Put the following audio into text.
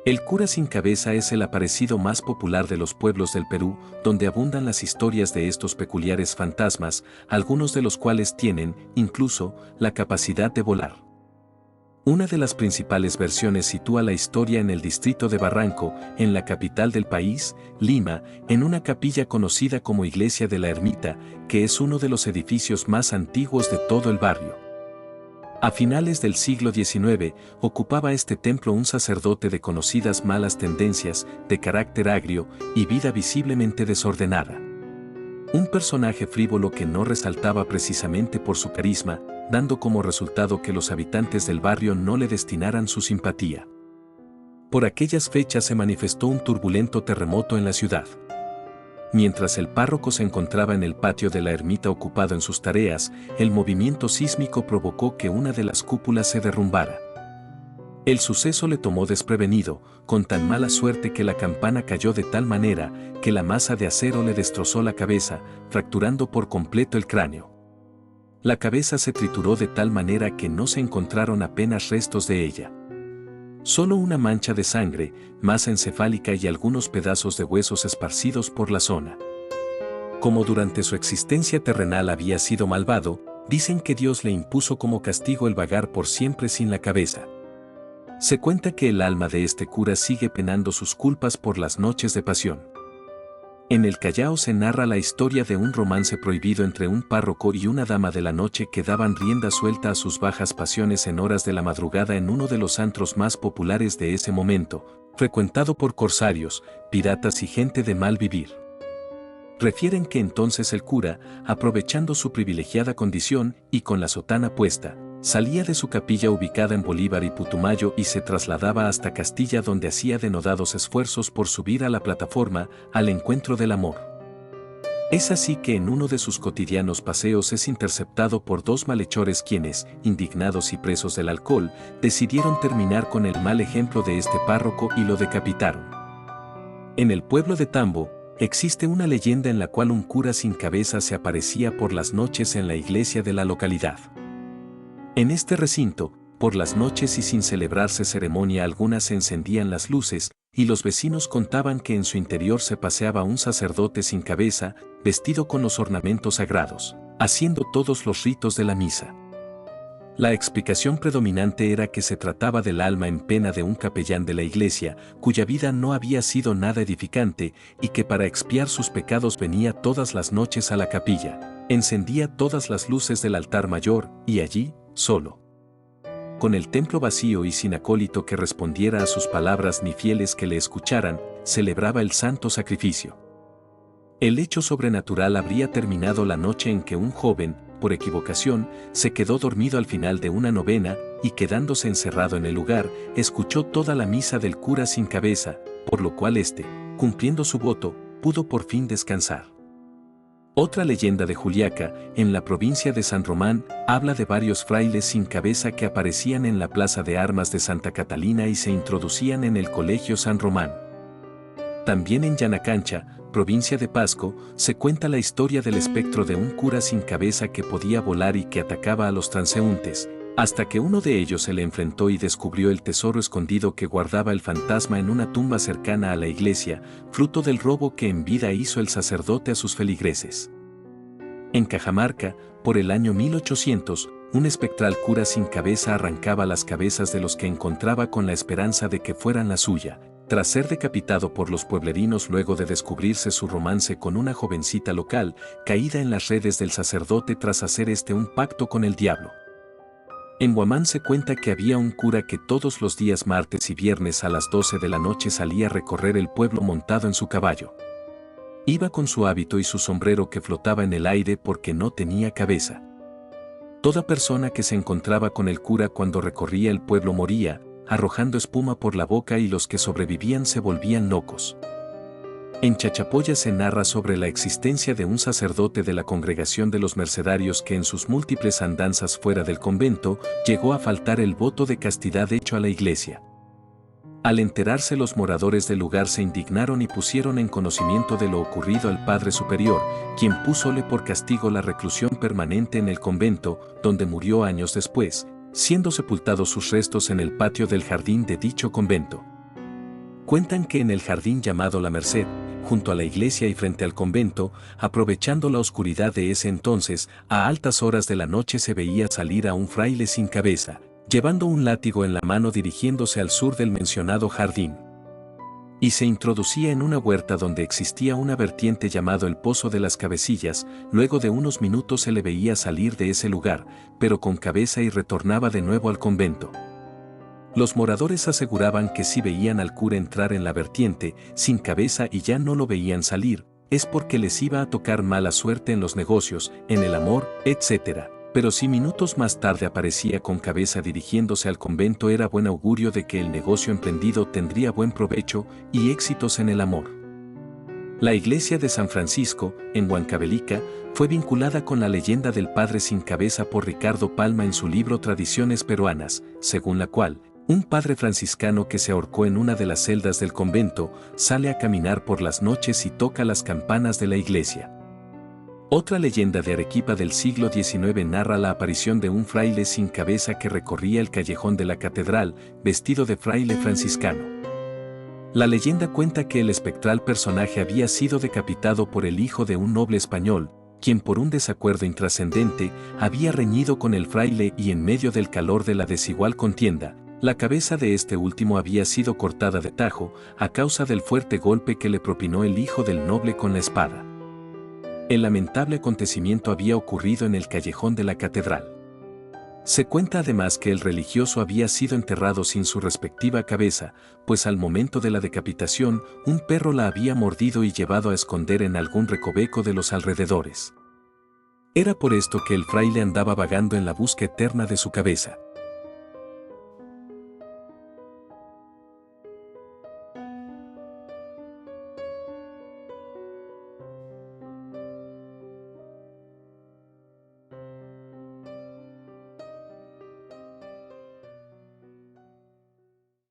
El cura sin cabeza es el aparecido más popular de los pueblos del Perú, donde abundan las historias de estos peculiares fantasmas, algunos de los cuales tienen, incluso, la capacidad de volar. Una de las principales versiones sitúa la historia en el distrito de Barranco, en la capital del país, Lima, en una capilla conocida como Iglesia de la Ermita, que es uno de los edificios más antiguos de todo el barrio. A finales del siglo XIX, ocupaba este templo un sacerdote de conocidas malas tendencias, de carácter agrio y vida visiblemente desordenada. Un personaje frívolo que no resaltaba precisamente por su carisma, dando como resultado que los habitantes del barrio no le destinaran su simpatía. Por aquellas fechas se manifestó un turbulento terremoto en la ciudad. Mientras el párroco se encontraba en el patio de la ermita ocupado en sus tareas, el movimiento sísmico provocó que una de las cúpulas se derrumbara. El suceso le tomó desprevenido, con tan mala suerte que la campana cayó de tal manera que la masa de acero le destrozó la cabeza, fracturando por completo el cráneo. La cabeza se trituró de tal manera que no se encontraron apenas restos de ella. Solo una mancha de sangre, masa encefálica y algunos pedazos de huesos esparcidos por la zona. Como durante su existencia terrenal había sido malvado, dicen que Dios le impuso como castigo el vagar por siempre sin la cabeza. Se cuenta que el alma de este cura sigue penando sus culpas por las noches de pasión. En el Callao se narra la historia de un romance prohibido entre un párroco y una dama de la noche que daban rienda suelta a sus bajas pasiones en horas de la madrugada en uno de los antros más populares de ese momento, frecuentado por corsarios, piratas y gente de mal vivir. Refieren que entonces el cura, aprovechando su privilegiada condición y con la sotana puesta, salía de su capilla ubicada en Bolívar y Putumayo y se trasladaba hasta Castilla, donde hacía denodados esfuerzos por subir a la plataforma al encuentro del amor. Es así que en uno de sus cotidianos paseos es interceptado por dos malhechores quienes, indignados y presos del alcohol, decidieron terminar con el mal ejemplo de este párroco y lo decapitaron. En el pueblo de Tambo, existe una leyenda en la cual un cura sin cabeza se aparecía por las noches en la iglesia de la localidad. En este recinto, por las noches y sin celebrarse ceremonia alguna se encendían las luces, y los vecinos contaban que en su interior se paseaba un sacerdote sin cabeza, vestido con los ornamentos sagrados, haciendo todos los ritos de la misa. La explicación predominante era que se trataba del alma en pena de un capellán de la iglesia, cuya vida no había sido nada edificante, y que para expiar sus pecados venía todas las noches a la capilla, encendía todas las luces del altar mayor, y allí, solo, con el templo vacío y sin acólito que respondiera a sus palabras ni fieles que le escucharan, celebraba el santo sacrificio. El hecho sobrenatural habría terminado la noche en que un joven, por equivocación, se quedó dormido al final de una novena y quedándose encerrado en el lugar, escuchó toda la misa del cura sin cabeza, por lo cual éste, cumpliendo su voto, pudo por fin descansar. Otra leyenda de Juliaca, en la provincia de San Román, habla de varios frailes sin cabeza que aparecían en la plaza de armas de Santa Catalina y se introducían en el colegio San Román. También en Yanacancha, provincia de Pasco, se cuenta la historia del espectro de un cura sin cabeza que podía volar y que atacaba a los transeúntes, hasta que uno de ellos se le enfrentó y descubrió el tesoro escondido que guardaba el fantasma en una tumba cercana a la iglesia, fruto del robo que en vida hizo el sacerdote a sus feligreses. En Cajamarca, por el año 1800, un espectral cura sin cabeza arrancaba las cabezas de los que encontraba con la esperanza de que fueran la suya, tras ser decapitado por los pueblerinos luego de descubrirse su romance con una jovencita local, caída en las redes del sacerdote tras hacer un pacto con el diablo. En Huamán se cuenta que había un cura que todos los días martes y viernes a las 12 de la noche salía a recorrer el pueblo montado en su caballo. Iba con su hábito y su sombrero que flotaba en el aire porque no tenía cabeza. Toda persona que se encontraba con el cura cuando recorría el pueblo moría, arrojando espuma por la boca y los que sobrevivían se volvían locos. En Chachapoya se narra sobre la existencia de un sacerdote de la congregación de los mercedarios que en sus múltiples andanzas fuera del convento llegó a faltar el voto de castidad hecho a la iglesia. Al enterarse los moradores del lugar se indignaron y pusieron en conocimiento de lo ocurrido al Padre Superior, quien púsole por castigo la reclusión permanente en el convento, donde murió años después, siendo sepultados sus restos en el patio del jardín de dicho convento. Cuentan que en el jardín llamado La Merced, junto a la iglesia y frente al convento, aprovechando la oscuridad de ese entonces, a altas horas de la noche se veía salir a un fraile sin cabeza, llevando un látigo en la mano dirigiéndose al sur del mencionado jardín. Y se introducía en una huerta donde existía una vertiente llamado el Pozo de las Cabecillas. Luego de unos minutos se le veía salir de ese lugar, pero con cabeza, y retornaba de nuevo al convento. Los moradores aseguraban que si veían al cura entrar en la vertiente, sin cabeza, y ya no lo veían salir, es porque les iba a tocar mala suerte en los negocios, en el amor, etc. Pero si minutos más tarde aparecía con cabeza dirigiéndose al convento, era buen augurio de que el negocio emprendido tendría buen provecho y éxitos en el amor. La iglesia de San Francisco, en Huancavelica, fue vinculada con la leyenda del padre sin cabeza por Ricardo Palma en su libro Tradiciones Peruanas, según la cual, un padre franciscano que se ahorcó en una de las celdas del convento, sale a caminar por las noches y toca las campanas de la iglesia. Otra leyenda de Arequipa del siglo XIX narra la aparición de un fraile sin cabeza que recorría el callejón de la catedral, vestido de fraile franciscano. La leyenda cuenta que el espectral personaje había sido decapitado por el hijo de un noble español, quien por un desacuerdo intrascendente había reñido con el fraile, y en medio del calor de la desigual contienda, la cabeza de este último había sido cortada de tajo, a causa del fuerte golpe que le propinó el hijo del noble con la espada. El lamentable acontecimiento había ocurrido en el callejón de la catedral. Se cuenta además que el religioso había sido enterrado sin su respectiva cabeza, pues al momento de la decapitación, un perro la había mordido y llevado a esconder en algún recoveco de los alrededores. Era por esto que el fraile andaba vagando en la busca eterna de su cabeza.